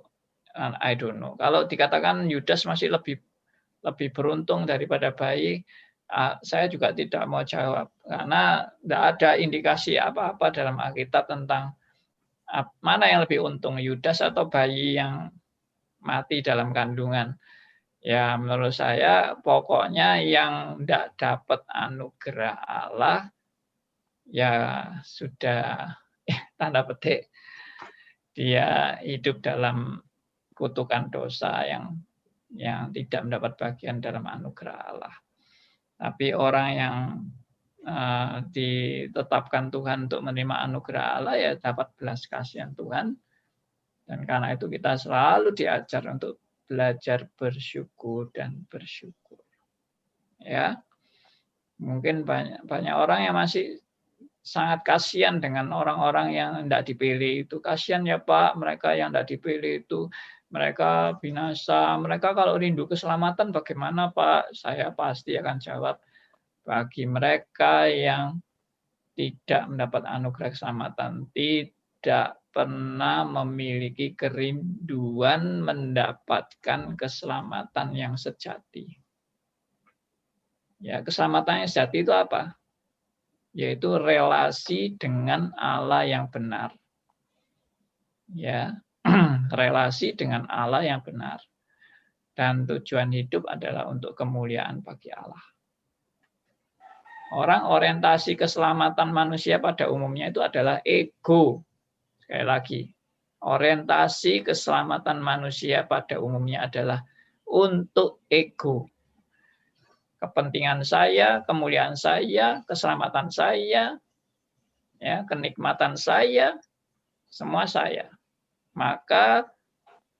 I don't know. Kalau dikatakan Yudas masih lebih beruntung daripada bayi, saya juga tidak mau jawab karena tidak ada indikasi apa-apa dalam Alkitab tentang mana yang lebih untung, Yudas atau bayi yang mati dalam kandungan. Ya, menurut saya pokoknya yang tidak dapat anugerah Allah ya sudah tanda petik dia hidup dalam kutukan dosa yang tidak mendapat bagian dalam anugerah Allah. Tapi orang yang ditetapkan Tuhan untuk menerima anugerah Allah ya dapat belas kasihan Tuhan. Dan karena itu kita selalu diajar untuk belajar bersyukur dan bersyukur. Ya, mungkin banyak orang yang masih sangat kasihan dengan orang-orang yang tidak dipilih itu. Kasihan ya Pak, mereka yang tidak dipilih itu, mereka binasa. Mereka kalau rindu keselamatan bagaimana Pak? Saya pasti akan jawab, bagi mereka yang tidak mendapat anugerah keselamatan, tidak pernah memiliki kerinduan mendapatkan keselamatan yang sejati. Ya, keselamatan yang sejati itu apa? Yaitu relasi dengan Allah yang benar. Ya, relasi dengan Allah yang benar. Dan tujuan hidup adalah untuk kemuliaan bagi Allah. Orang orientasi keselamatan manusia pada umumnya itu adalah ego. Sekali lagi, Orientasi keselamatan manusia pada umumnya adalah untuk ego. Kepentingan saya, kemuliaan saya, keselamatan saya, ya, kenikmatan saya, semua saya. Maka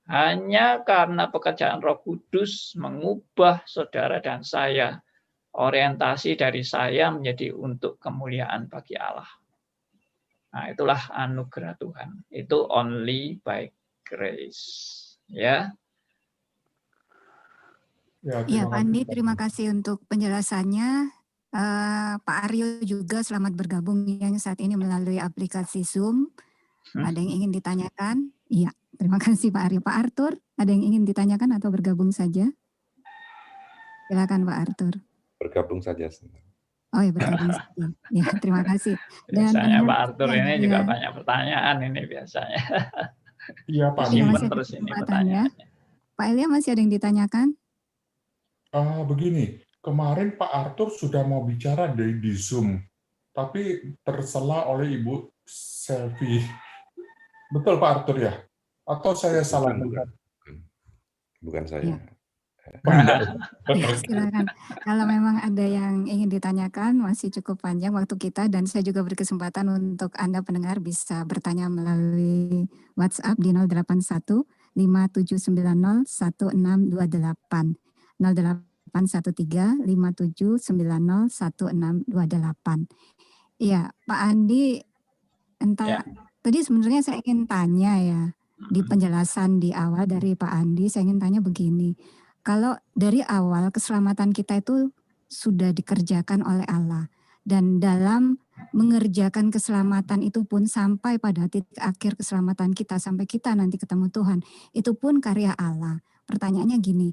hanya karena pekerjaan Roh Kudus mengubah saudara dan saya, orientasi dari saya menjadi untuk kemuliaan bagi Allah. Nah, itulah anugerah Tuhan. Itu only by grace. Ya. Ya, Pak Andi, terima kasih untuk penjelasannya. Pak Aryo juga selamat bergabung yang saat ini melalui aplikasi Zoom. Ada yang ingin ditanyakan? Iya, terima kasih Pak Aryo. Pak Arthur, ada yang ingin ditanyakan atau bergabung saja? Silakan Pak Arthur. Bergabung saja. Oh ya, bergabung saja. Ya, terima kasih. Biasanya Pak Arthur ini juga banyak pertanyaan ini biasanya. Iya Pak. Disimpan terus ini pertanyaannya. Pak Elia masih ada yang ditanyakan? Begini, kemarin Pak Arthur sudah mau bicara di Zoom, tapi tersela oleh Ibu Selvi. Betul Pak Arthur ya? Atau saya salah? Bukan saya. Ya. Ya, silakan. Kalau memang ada yang ingin ditanyakan, masih cukup panjang waktu kita, dan saya juga berkesempatan untuk Anda pendengar bisa bertanya melalui WhatsApp di 081 5790 1628. 0813 5790 1628. Iya, Pak Andi, tadi sebenarnya saya ingin tanya ya, di penjelasan di awal dari Pak Andi, saya ingin tanya begini. Kalau dari awal keselamatan kita itu sudah dikerjakan oleh Allah, dan dalam mengerjakan keselamatan itu pun sampai pada titik akhir keselamatan kita, sampai kita nanti ketemu Tuhan, itu pun karya Allah. Pertanyaannya gini,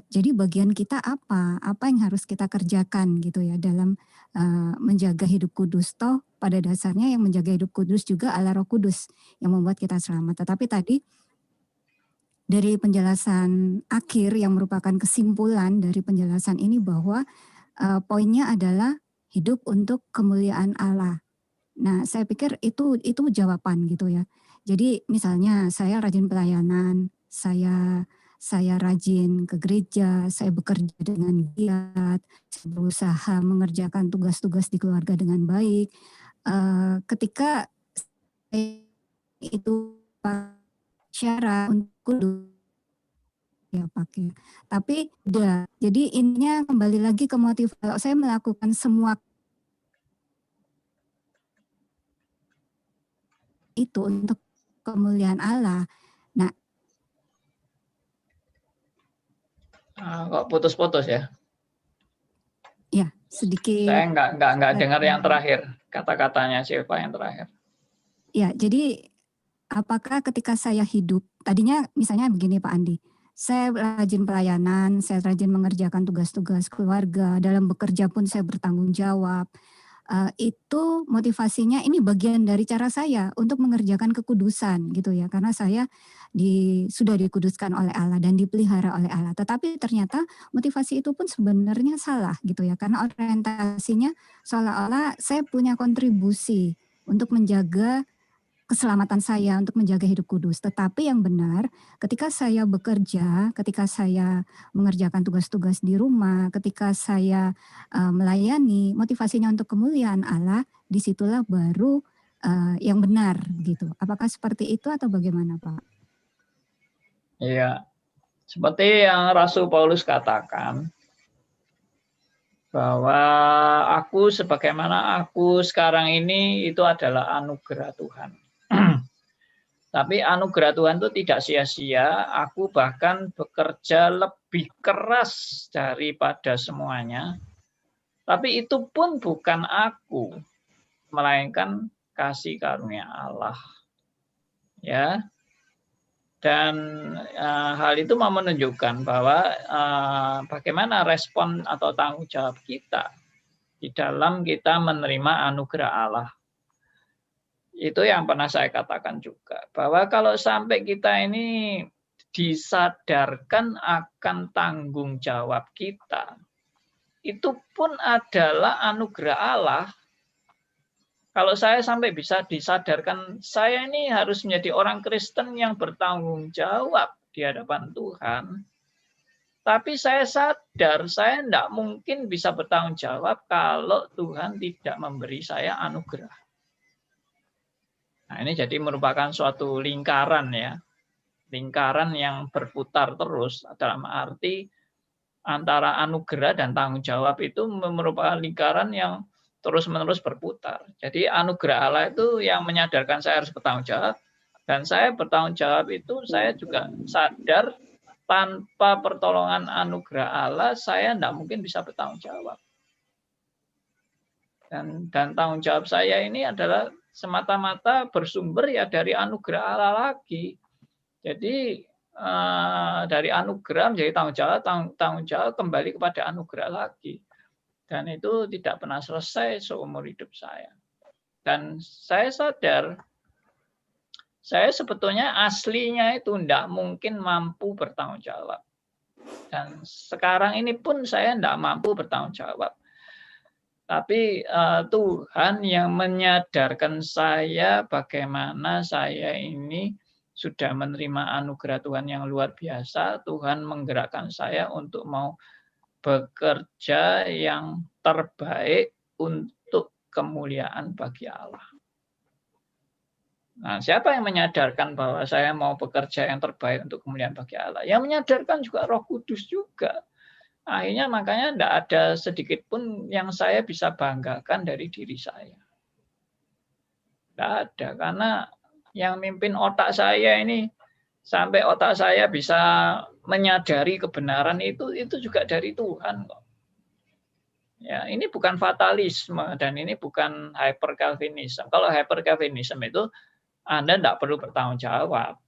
jadi bagian kita apa? Apa yang harus kita kerjakan gitu ya dalam menjaga hidup kudus? Toh pada dasarnya yang menjaga hidup kudus juga Allah Roh Kudus yang membuat kita selamat. Tetapi tadi dari penjelasan akhir yang merupakan kesimpulan dari penjelasan ini bahwa poinnya adalah hidup untuk kemuliaan Allah. Nah, saya pikir itu jawaban gitu ya. Jadi misalnya saya rajin pelayanan, saya rajin ke gereja, saya bekerja dengan giat, saya berusaha mengerjakan tugas-tugas di keluarga dengan baik. Ketika saya itu syarat untuk kudus ya pakai. Tapi udah, jadi intinya kembali lagi ke motif. Kalau saya melakukan semua itu untuk kemuliaan Allah. Nah, kok putus-putus ya? Ya, sedikit. Saya nggak dengar yang terakhir, kata-katanya siapa yang terakhir. Ya, jadi apakah ketika saya hidup, tadinya misalnya begini Pak Andi, saya rajin pelayanan, saya rajin mengerjakan tugas-tugas keluarga, dalam bekerja pun saya bertanggung jawab. Itu motivasinya ini bagian dari cara saya untuk mengerjakan kekudusan gitu ya, karena saya sudah dikuduskan oleh Allah dan dipelihara oleh Allah. Tetapi ternyata motivasi itu pun sebenarnya salah gitu ya, karena orientasinya seolah-olah saya punya kontribusi untuk menjaga keselamatan saya, untuk menjaga hidup kudus. Tetapi yang benar, ketika saya bekerja, ketika saya mengerjakan tugas-tugas di rumah, ketika saya melayani, motivasinya untuk kemuliaan Allah, disitulah baru yang benar gitu. Apakah seperti itu atau bagaimana Pak? Iya, seperti yang Rasul Paulus katakan, bahwa aku sebagaimana aku sekarang ini itu adalah anugerah Tuhan. Tapi anugerah Tuhan itu tidak sia-sia, aku bahkan bekerja lebih keras daripada semuanya. Tapi itu pun bukan aku, melainkan kasih karunia Allah. Ya. Dan hal itu mau menunjukkan bahwa bagaimana respon atau tanggung jawab kita di dalam kita menerima anugerah Allah. Itu yang pernah saya katakan juga, bahwa kalau sampai kita ini disadarkan akan tanggung jawab kita, itu pun adalah anugerah Allah. Kalau saya sampai bisa disadarkan, saya ini harus menjadi orang Kristen yang bertanggung jawab di hadapan Tuhan. Tapi saya sadar, saya tidak mungkin bisa bertanggung jawab kalau Tuhan tidak memberi saya anugerah. Nah, ini jadi merupakan suatu lingkaran ya. Lingkaran yang berputar terus, dalam arti antara anugerah dan tanggung jawab itu merupakan lingkaran yang terus-menerus berputar. Jadi anugerah Allah itu yang menyadarkan saya harus bertanggung jawab, dan saya bertanggung jawab itu saya juga sadar tanpa pertolongan anugerah Allah saya tidak mungkin bisa bertanggung jawab. Dan tanggung jawab saya ini adalah semata-mata bersumber ya dari anugerah Allah lagi. Jadi dari anugerah menjadi tanggung jawab kembali kepada anugerah lagi. Dan itu tidak pernah selesai seumur hidup saya. Dan saya sadar, saya sebetulnya aslinya itu tidak mungkin mampu bertanggung jawab. Dan sekarang ini pun saya tidak mampu bertanggung jawab. Tapi Tuhan yang menyadarkan saya bagaimana saya ini sudah menerima anugerah Tuhan yang luar biasa. Tuhan menggerakkan saya untuk mau bekerja yang terbaik untuk kemuliaan bagi Allah. Nah, siapa yang menyadarkan bahwa saya mau bekerja yang terbaik untuk kemuliaan bagi Allah? Yang menyadarkan juga Roh Kudus juga. Akhirnya makanya tidak ada sedikit pun yang saya bisa banggakan dari diri saya. Tidak ada, karena yang mimpin otak saya ini, sampai otak saya bisa menyadari kebenaran itu juga dari Tuhan kok. Ya, ini bukan fatalisme dan ini bukan hyper Calvinism. Kalau hyper Calvinism itu Anda tidak perlu bertanggung jawab.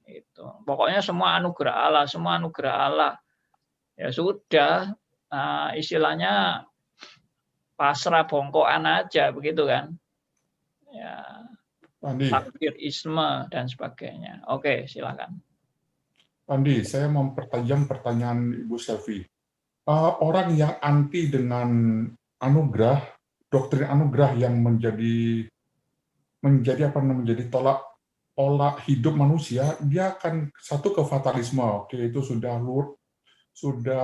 Itu. Pokoknya semua anugerah Allah, semua anugerah Allah. Ya sudah, istilahnya pasrah bongkoan aja begitu kan. Ya, takdirisme dan sebagainya. Oke, silakan. Pandi, saya mau mempertajam pertanyaan Ibu Selvi. Orang yang anti dengan anugerah, doktrin anugerah yang menjadi tolak hidup manusia, dia akan satu ke fatalisme. Oke, itu sudah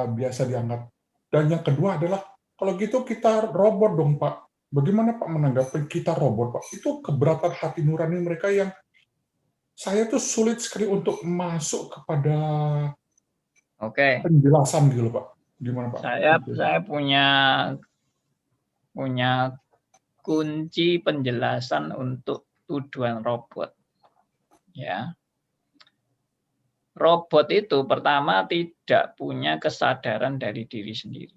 biasa dianggap. Dan yang kedua adalah, kalau gitu kita robot dong, Pak. Bagaimana Pak menanggapi kita robot, Pak? Itu keberatan hati nurani mereka yang saya tuh sulit sekali untuk masuk kepada penjelasan gitu loh, Pak. Gimana Pak? Saya punya kunci penjelasan untuk tuduhan robot. Ya. Robot itu pertama tidak punya kesadaran dari diri sendiri.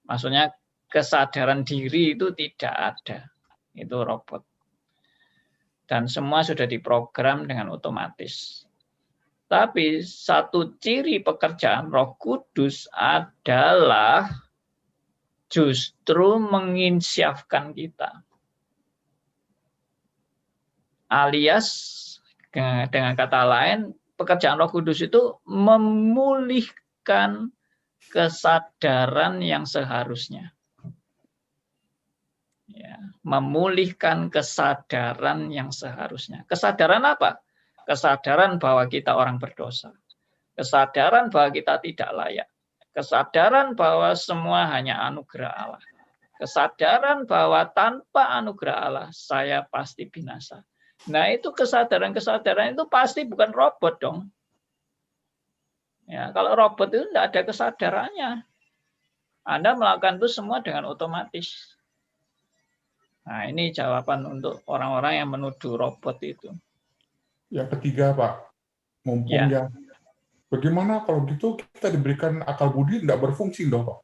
Maksudnya kesadaran diri itu tidak ada. Itu robot. Dan semua sudah diprogram dengan otomatis. Tapi satu ciri pekerjaan Roh Kudus adalah justru menginsyafkan kita. Alias dengan kata lain, pekerjaan Roh Kudus itu memulihkan kesadaran yang seharusnya. Ya, memulihkan kesadaran yang seharusnya. Kesadaran apa? Kesadaran bahwa kita orang berdosa. Kesadaran bahwa kita tidak layak. Kesadaran bahwa semua hanya anugerah Allah. Kesadaran bahwa tanpa anugerah Allah, saya pasti binasa. Nah, itu kesadaran-kesadaran itu pasti bukan robot dong. Ya, kalau robot itu tidak ada kesadarannya. Anda melakukan itu semua dengan otomatis. Nah, ini jawaban untuk orang-orang yang menuduh robot itu. Yang ketiga, Pak, mumpung ya. Bagaimana kalau gitu kita diberikan akal budi tidak berfungsi dong, Pak?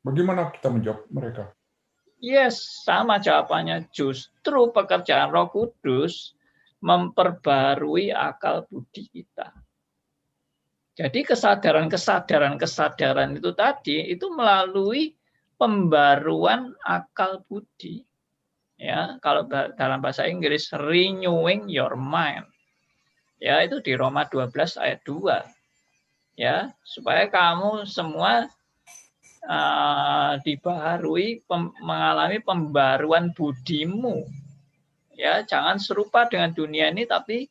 Bagaimana kita menjawab mereka? Yes, sama jawabannya. Justru pekerjaan Roh Kudus memperbarui akal budi kita. Jadi kesadaran itu tadi itu melalui pembaruan akal budi. Ya, kalau dalam bahasa Inggris renewing your mind. Ya, itu di Roma 12 ayat 2. Ya, supaya kamu semua dibaharui, mengalami pembaruan budimu. Ya, jangan serupa dengan dunia ini, tapi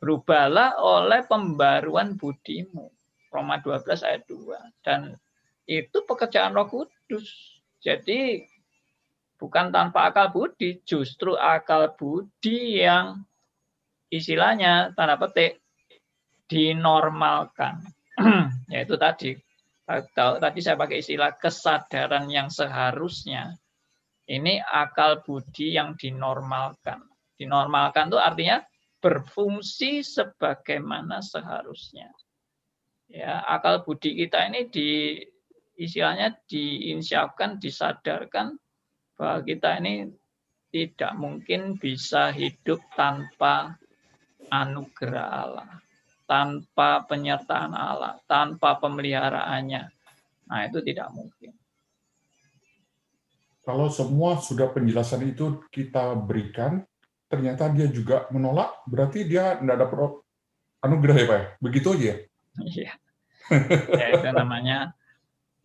berubahlah oleh pembaruan budimu. Roma 12 ayat 2. Dan itu pekerjaan Roh Kudus. Jadi bukan tanpa akal budi, justru akal budi yang istilahnya tanda petik dinormalkan. Yaitu tadi saya pakai istilah kesadaran yang seharusnya. Ini akal budi yang dinormalkan. Dinormalkan itu artinya berfungsi sebagaimana seharusnya. Ya, akal budi kita ini istilahnya diinsyafkan, disadarkan bahwa kita ini tidak mungkin bisa hidup tanpa anugerah Allah, tanpa penyertaan Allah, tanpa pemeliharaannya. Nah, itu tidak mungkin. Kalau semua sudah penjelasan itu kita berikan, ternyata dia juga menolak, berarti dia tidak dapat anugerah ya Pak ya? Begitu aja ya? Iya. Ya,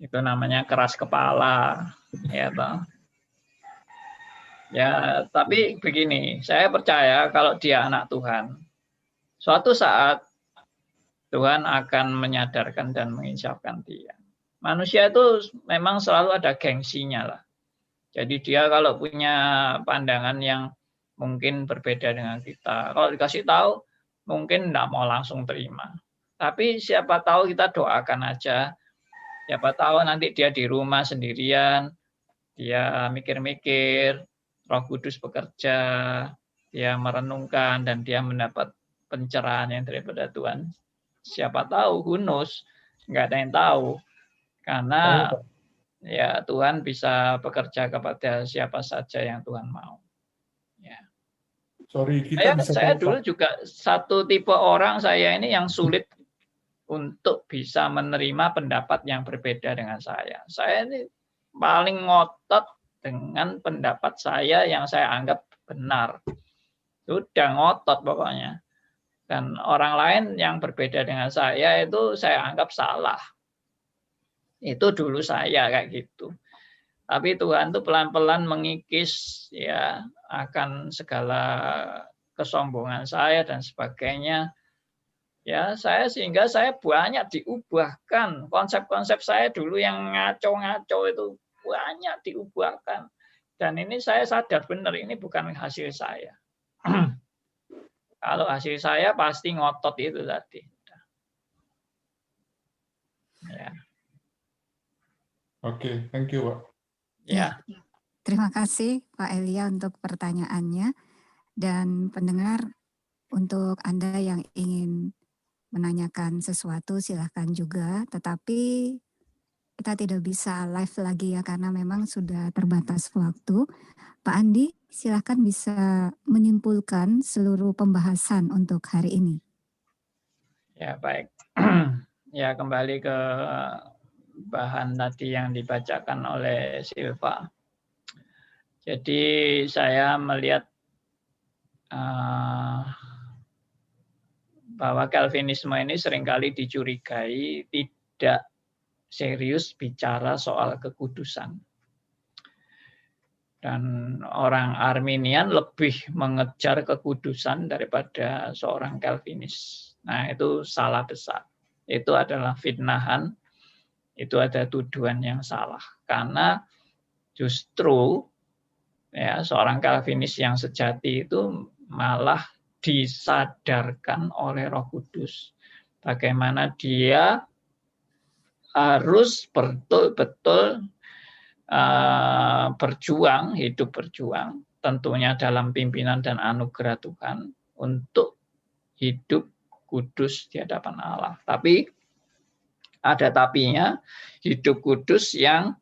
itu namanya keras kepala, ya toh. Ya, tapi begini, saya percaya kalau dia anak Tuhan, suatu saat Tuhan akan menyadarkan dan menginsafkan dia. Manusia itu memang selalu ada gengsinya lah. Jadi dia kalau punya pandangan yang mungkin berbeda dengan kita, kalau dikasih tahu mungkin tidak mau langsung terima. Tapi siapa tahu kita doakan aja. Siapa tahu nanti dia di rumah sendirian, dia mikir-mikir, Roh Kudus bekerja, dia merenungkan dan dia mendapat pencerahan yang daripada Tuhan. Siapa tahu, who knows, nggak ada yang tahu. Karena ya Tuhan bisa bekerja kepada siapa saja yang Tuhan mau. Ya. Sorry, kita Saya dulu juga satu tipe orang saya ini yang sulit untuk bisa menerima pendapat yang berbeda dengan saya. Saya ini paling ngotot dengan pendapat saya yang saya anggap benar. Sudah ngotot pokoknya. Dan orang lain yang berbeda dengan saya itu saya anggap salah. Itu dulu saya kayak gitu. Tapi Tuhan tuh pelan-pelan mengikis ya akan segala kesombongan saya dan sebagainya. Ya, sehingga saya banyak diubahkan. Konsep-konsep saya dulu yang ngaco-ngaco itu banyak diubahkan. Dan ini saya sadar benar ini bukan hasil saya. Kalau hasil saya pasti ngotot itu tadi. Ya. Oke, thank you, Pak. Ya. Terima kasih Pak Elia untuk pertanyaannya. Dan pendengar, untuk Anda yang ingin menanyakan sesuatu silahkan juga, tetapi kita tidak bisa live lagi ya karena memang sudah terbatas waktu. Pak Andi, silahkan bisa menyimpulkan seluruh pembahasan untuk hari ini. Ya, baik. Ya, kembali ke bahan tadi yang dibacakan oleh Silva. Jadi saya melihat bahwa Calvinisme ini seringkali dicurigai tidak serius bicara soal kekudusan. Dan orang Arminian lebih mengejar kekudusan daripada seorang Calvinis. Nah, itu salah besar. Itu adalah fitnahan, itu ada tuduhan yang salah. Karena justru ya seorang Calvinis yang sejati itu malah disadarkan oleh Roh Kudus bagaimana dia harus betul-betul berjuang, hidup berjuang, tentunya dalam pimpinan dan anugerah Tuhan untuk hidup kudus di hadapan Allah. Tapi ada tapinya, hidup kudus yang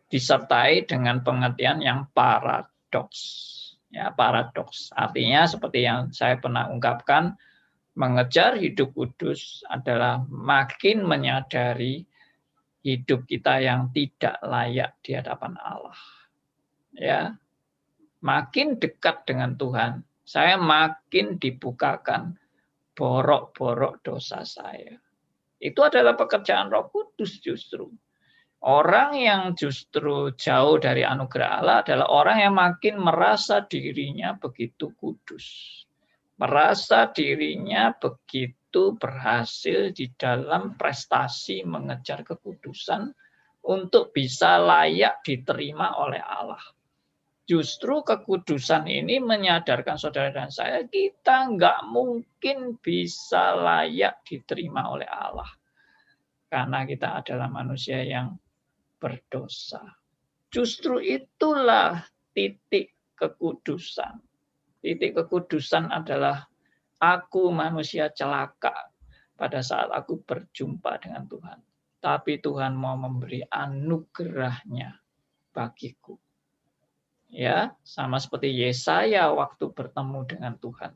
disertai dengan pengertian yang paradoks. Ya, paradoks. Artinya seperti yang saya pernah ungkapkan, mengejar hidup kudus adalah makin menyadari hidup kita yang tidak layak di hadapan Allah. Ya, makin dekat dengan Tuhan, saya makin dibukakan borok-borok dosa saya. Itu adalah pekerjaan Roh Kudus justru. Orang yang justru jauh dari anugerah Allah adalah orang yang makin merasa dirinya begitu kudus. Merasa dirinya begitu berhasil di dalam prestasi mengejar kekudusan untuk bisa layak diterima oleh Allah. Justru kekudusan ini menyadarkan saudara dan saya, kita nggak mungkin bisa layak diterima oleh Allah. Karena kita adalah manusia yang berdosa. Justru itulah titik kekudusan. Titik kekudusan adalah aku manusia celaka pada saat aku berjumpa dengan Tuhan. Tapi Tuhan mau memberi anugerahnya bagiku. Ya, sama seperti Yesaya waktu bertemu dengan Tuhan.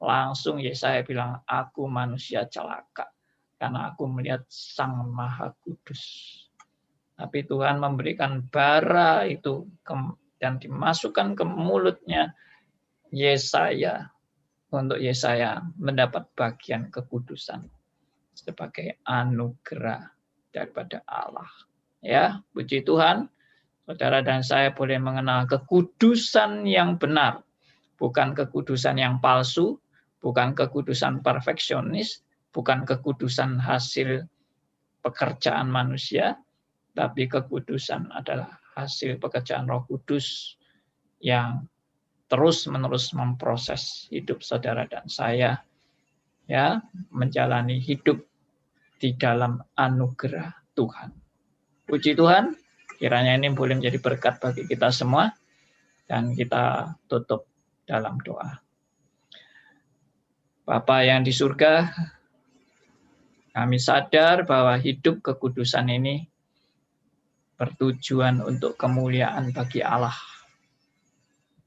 Langsung Yesaya bilang, aku manusia celaka karena aku melihat Sang Maha Kudus. Tapi Tuhan memberikan bara itu dan dimasukkan ke mulutnya Yesaya untuk Yesaya mendapat bagian kekudusan sebagai anugerah daripada Allah. Ya, puji Tuhan, saudara dan saya boleh mengenal kekudusan yang benar, bukan kekudusan yang palsu, bukan kekudusan perfeksionis, bukan kekudusan hasil pekerjaan manusia, tapi kekudusan adalah hasil pekerjaan Roh Kudus yang terus-menerus memproses hidup saudara dan saya, ya, menjalani hidup di dalam anugerah Tuhan. Puji Tuhan, kiranya ini boleh menjadi berkat bagi kita semua, dan kita tutup dalam doa. Bapa yang di surga, kami sadar bahwa hidup kekudusan ini bertujuan untuk kemuliaan bagi Allah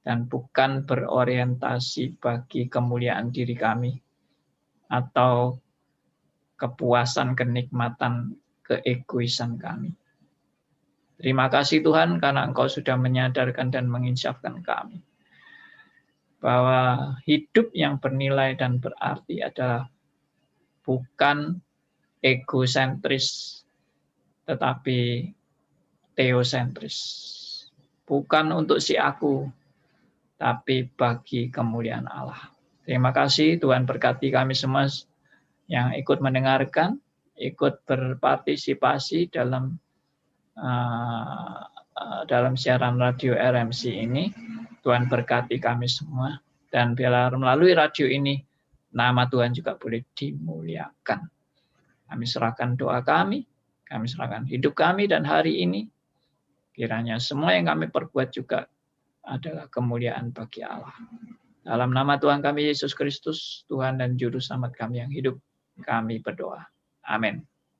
dan bukan berorientasi bagi kemuliaan diri kami atau kepuasan, kenikmatan, keegoisan kami. Terima kasih Tuhan karena Engkau sudah menyadarkan dan menginsafkan kami bahwa hidup yang bernilai dan berarti adalah bukan egosentris tetapi teosentris. Bukan untuk si aku, tapi bagi kemuliaan Allah. Terima kasih Tuhan, berkati kami semua yang ikut mendengarkan, ikut berpartisipasi dalam siaran radio RMC ini. Tuhan berkati kami semua, dan biarlah melalui radio ini nama Tuhan juga boleh dimuliakan. Kami serahkan doa kami serahkan hidup kami dan hari ini. Kiranya semua yang kami perbuat juga adalah kemuliaan bagi Allah. Dalam nama Tuhan kami Yesus Kristus, Tuhan dan Juru Selamat kami yang hidup, kami berdoa. Amin.